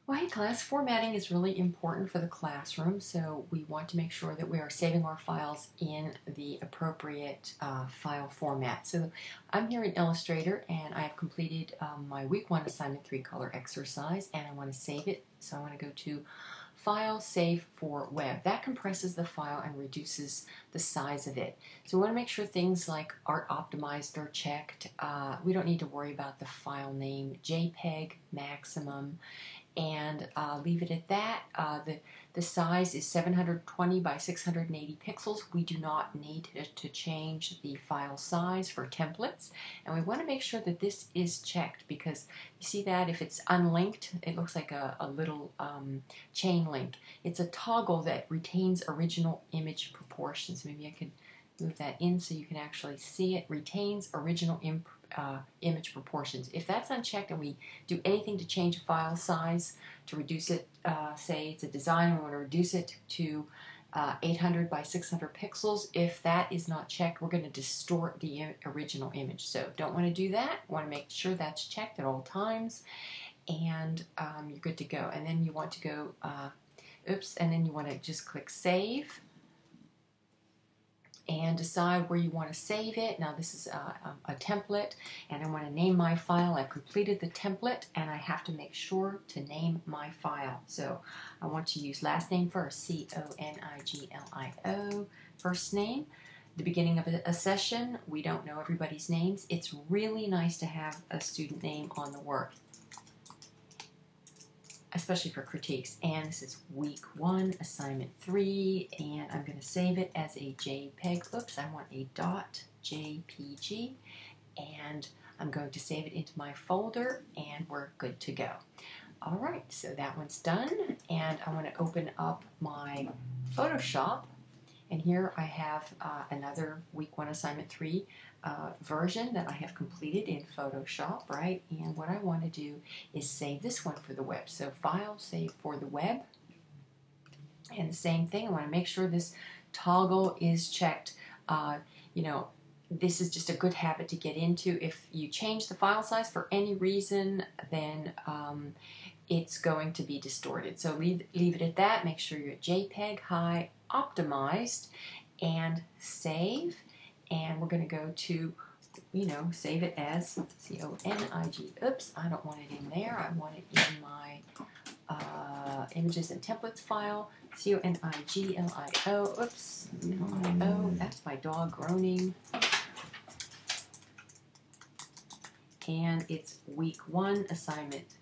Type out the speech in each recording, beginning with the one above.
Well, hey class, formatting is really important for the classroom, so we want to make sure that we are saving our files in the appropriate file format. So I'm here in Illustrator and I have completed my week 1 assignment 3 color exercise and I want to save it. So I want to go to File, Save for Web. That compresses the file and reduces the size of it. So we want to make sure things like Art Optimized are checked. We don't need to worry about the file name, JPEG, maximum, and leave it at that. The size is 720 by 680 pixels. We do not need to change the file size for templates, and we want to make sure that this is checked because you see that if it's unlinked, it looks like a little chain link. It's a toggle that retains original image proportions. Maybe I could move that in so you can actually see it. Retains original image proportions. If that's unchecked and we do anything to change a file size to reduce it, say it's a design and we want to reduce it to 800 by 600 pixels, if that is not checked, we're going to distort the original image. So don't want to do that. Want to make sure that's checked at all times, and you're good to go. And then you want to go, and then you want to just click Save and decide where you want to save it. Now this is a template and I want to name my file. I've completed the template and I have to make sure to name my file. So I want to use last name first, Coniglio, first name. The beginning of a session, we don't know everybody's names. It's really nice to have a student name on the work, especially for critiques. And this is week 1, assignment 3, and I'm going to save it as a JPEG. Oops, I want a .jpg, and I'm going to save it into my folder, and we're good to go. All right, so that one's done, and I want to open up my Photoshop, and here I have another week 1, assignment 3 version that I have completed in Photoshop, right? And what I want to do is save this one for the web. So File, Save for the web. And the same thing, I want to make sure this toggle is checked. You know, this is just a good habit to get into. If you change the file size for any reason, then it's going to be distorted. So leave it at that. Make sure you're at JPEG, high, optimized, and save. And we're going to go to, save it as C-O-N-I-G. Oops, I don't want it in there. I want it in my images and templates file. C-O-N-I-G-L-I-O. Oops, L-I-O. That's my dog groaning. And it's week 1, assignment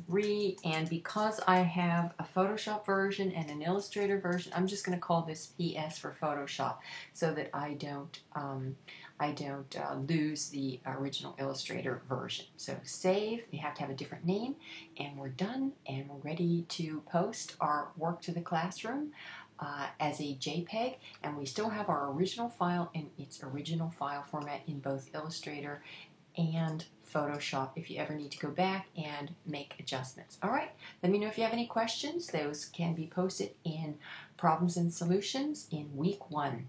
3, and because I have a Photoshop version and an Illustrator version, I'm just going to call this PS for Photoshop so that I don't lose the original Illustrator version. So save, you have to have a different name, and we're done, and we're ready to post our work to the classroom as a JPEG, and we still have our original file in its original file format in both Illustrator and Photoshop if you ever need to go back and make adjustments. All right, let me know if you have any questions. Those can be posted in Problems and Solutions in week 1.